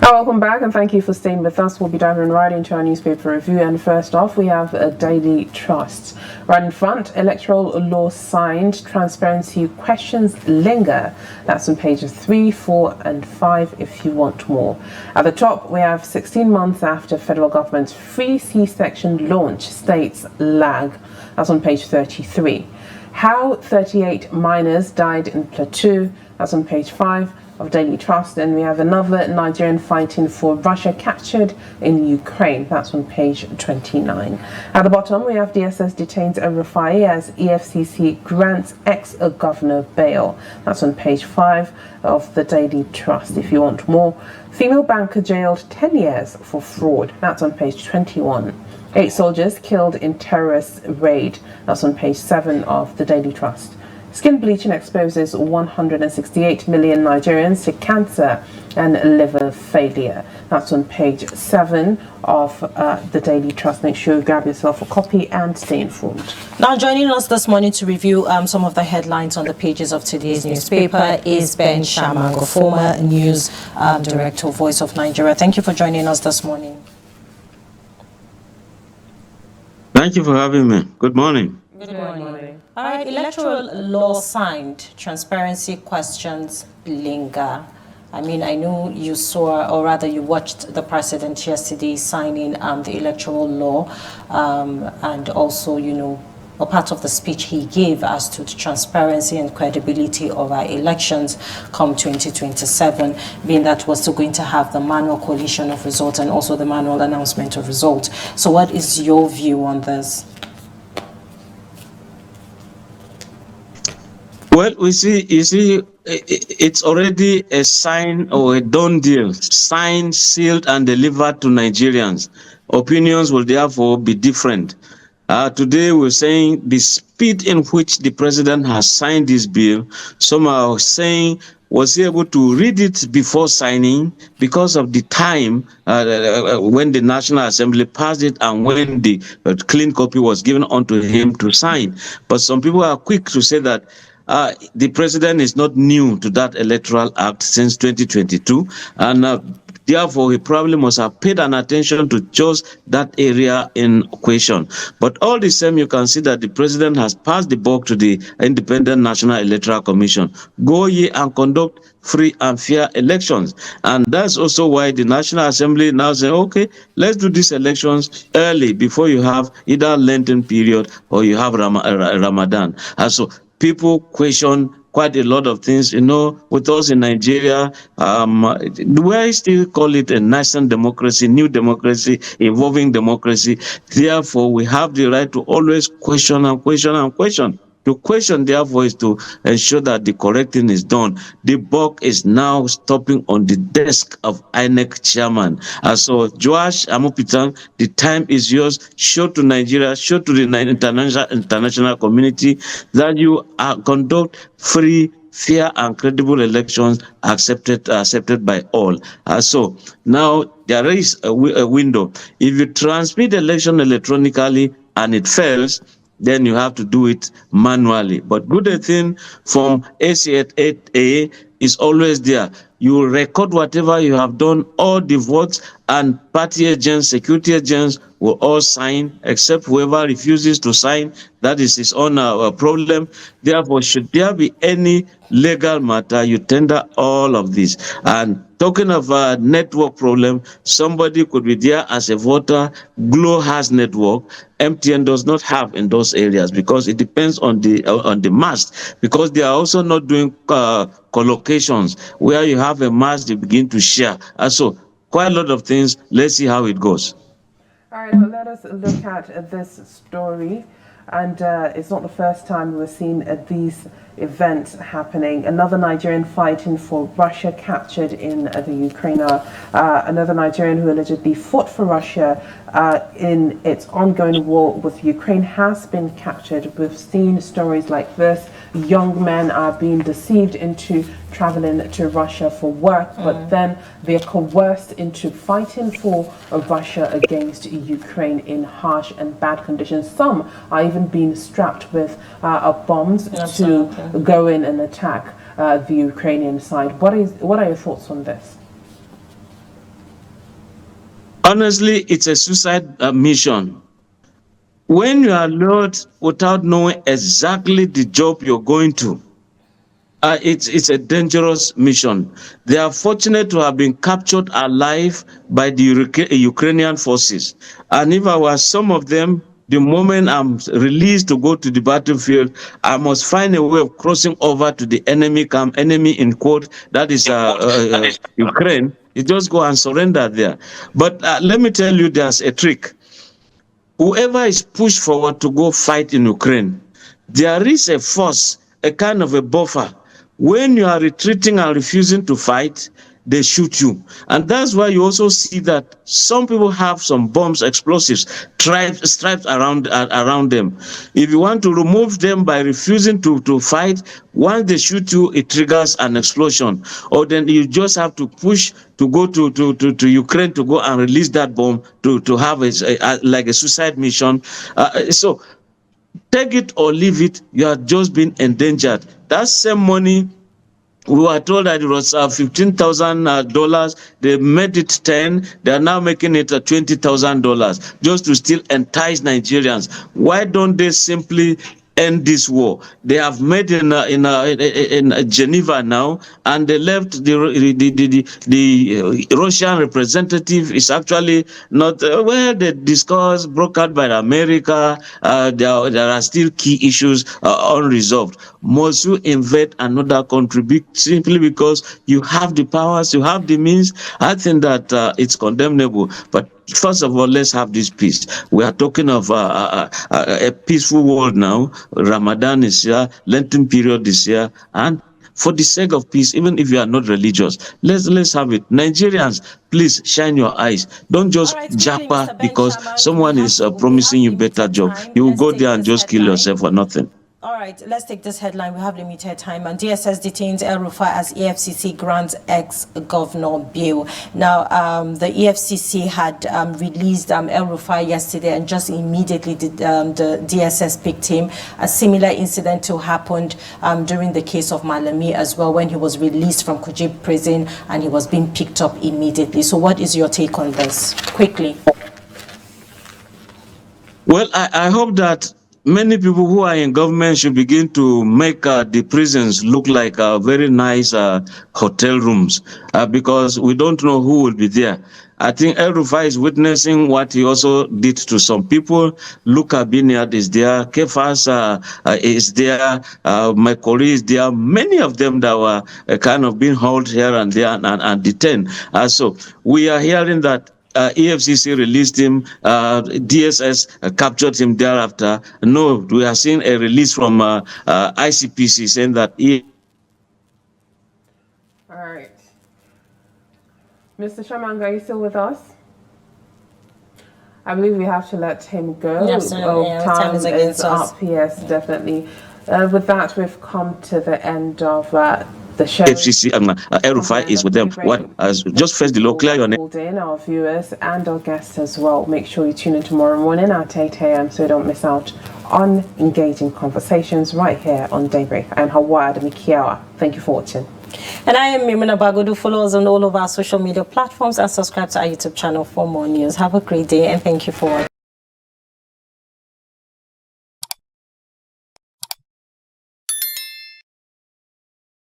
Welcome back and thank you for staying with us. We'll be diving right into our newspaper review, and first off we have a Daily Trust. Right in front, electoral law signed, transparency questions linger. That's on pages 3, 4 and 5 if you want more. At the top we have 16 months after federal government's free C-section launch, states lag. That's on page 33. How 38 miners died in Plateau. That's on page 5 of Daily Trust. And we have another Nigerian fighting for Russia captured in Ukraine. That's on page 29. At the bottom, we have DSS detains a Rufai as EFCC grants ex-governor bail. That's on page 5 of the Daily Trust if you want more. Female banker jailed 10 years for fraud. That's on page 21. 8 soldiers killed in terrorist raid. That's on page 7 of the Daily Trust. Skin bleaching exposes 168 million Nigerians to cancer and liver failure. That's on page 7 of the Daily Trust. Make sure you grab yourself a copy and stay informed. Now, joining us this morning to review some of the headlines on the pages of today's newspaper is Ben Shamango, former news director, Voice of Nigeria. Thank you for joining us this morning. Thank you for having me. Good morning. Good morning. All right, electoral law signed, transparency questions linger. I mean, I know you saw, or rather you watched the president yesterday signing the electoral law, and also, you know, a part of the speech he gave as to the transparency and credibility of our elections come 2027, being that we're still going to have the manual collation of results and also the manual announcement of results. So what is your view on this? Well, you see, it's already a sign or a done deal, signed, sealed, and delivered to Nigerians. Opinions will therefore be different. Today, we're saying the speed in which the president has signed this bill, some are saying was he able to read it before signing because of the time when the National Assembly passed it and when the clean copy was given onto him to sign. But some people are quick to say that the president is not new to that electoral act since 2022, and therefore he probably must have paid an attention to just that area in question. But all the same, you can see that the president has passed the buck to the Independent National Electoral Commission. Go ye and conduct free and fair elections. And that's also why the National Assembly now say, okay, let's do these elections early before you have either Lenten period or you have Ramadan. And so people question quite a lot of things, you know, with us in Nigeria. Do I still call it a nascent democracy, new democracy, evolving democracy? Therefore, we have the right to always question and question and question. To question, therefore, is to ensure that the correct thing is done. The buck is now stopping on the desk of INEC chairman. And so, Joash Amopitan, the time is yours. Show to Nigeria, show to the international community that you conduct free, fair, and credible elections accepted by all. So now there is a window. If you transmit election electronically and it fails, then you have to do it manually. But good thing from AC8A is always there. You record whatever you have done, all the votes, and party agents, security agents will all sign, except whoever refuses to sign, that is his own problem. Therefore, should there be any legal matter, you tender all of this. And talking of a network problem, somebody could be there as a voter. Glo has network. MTN does not have in those areas because it depends on the mast, because they are also not doing collocations where you have a mast, they begin to share. And so quite a lot of things. Let's see how it goes. All right, well, let us look at this story. And it's not the first time we're seeing these events happening. Another Nigerian fighting for Russia captured in the Ukraine. Another Nigerian who allegedly fought for Russia in its ongoing war with Ukraine has been captured. We've seen stories like this. Young men are being deceived into traveling to Russia for work, but then they're coerced into fighting for Russia against Ukraine in harsh and bad conditions. Some are even being strapped with bombs to go in and attack the Ukrainian side. What are your thoughts on this? honestly, it's a suicide mission. When you are lured without knowing exactly the job you're going to, it's a dangerous mission. They are fortunate to have been captured alive by the Ukrainian forces. And if I was some of them, the moment I'm released to go to the battlefield, I must find a way of crossing over to the enemy camp, enemy in quote, that is Ukraine. You just go and surrender there. But let me tell you, there's a trick. Whoever is pushed forward to go fight in Ukraine, there is a force, a kind of a buffer. When you are retreating and refusing to fight, they shoot you. And that's why you also see that some people have some bombs, explosives, stripes around them. If you want to remove them by refusing to fight, once they shoot you, it triggers an explosion. Or then you just have to push to go to Ukraine to go and release that bomb to have like a suicide mission. So take it or leave it, you are just being endangered. That same money, we were told that it was $15,000. They made it 10. They are now making it $20,000 just to still entice Nigerians. Why don't they simply end this war? They have made in Geneva now, and they left the Russian representative is actually not where they discuss broke out by America. There are still key issues unresolved. Must you invade another country simply because you have the powers, you have the means? I think that it's condemnable. But first of all, let's have this peace. We are talking of a peaceful world now. Ramadan is here, Lenten period is here, and for the sake of peace, even if you are not religious, let's have it. Nigerians, please shine your eyes. Don't just japa because someone is promising you better job. You will go there and just kill yourself for nothing. All right, let's take this headline. We have limited time. And DSS detains El-Rufai as EFCC grants ex-governor bail. Now, the EFCC had released El-Rufai yesterday, and just immediately the DSS picked him. A similar incident happened during the case of Malami as well, when he was released from Kuje prison and he was being picked up immediately. So what is your take on this? Quickly. Well, I hope that many people who are in government should begin to make the prisons look like very nice hotel rooms, because we don't know who will be there. I think El-Rufai is witnessing what he also did to some people. Luka Binyard is there, Kefas is there, Makori is there. Many of them that were kind of being held here and there and detained. So we are hearing that EFCC released him, DSS captured him thereafter. No, we are seeing a release from ICPC saying that All right. Mr. Shamanga, are you still with us? I believe we have to let him go. Yes, time is up. Yes, definitely. With that, we've come to the end of the show. FCC El-Rufai is with them. What? Just first the law, clear your name. In our viewers and our guests as well. Make sure you tune in tomorrow morning at 8 a.m. so you don't miss out on engaging conversations right here on Daybreak. I am Hawa Ademikiawa. Thank you for watching. And I am Mimuna Bagodu. Follow us on all of our social media platforms and subscribe to our YouTube channel for more news. Have a great day and thank you for watching.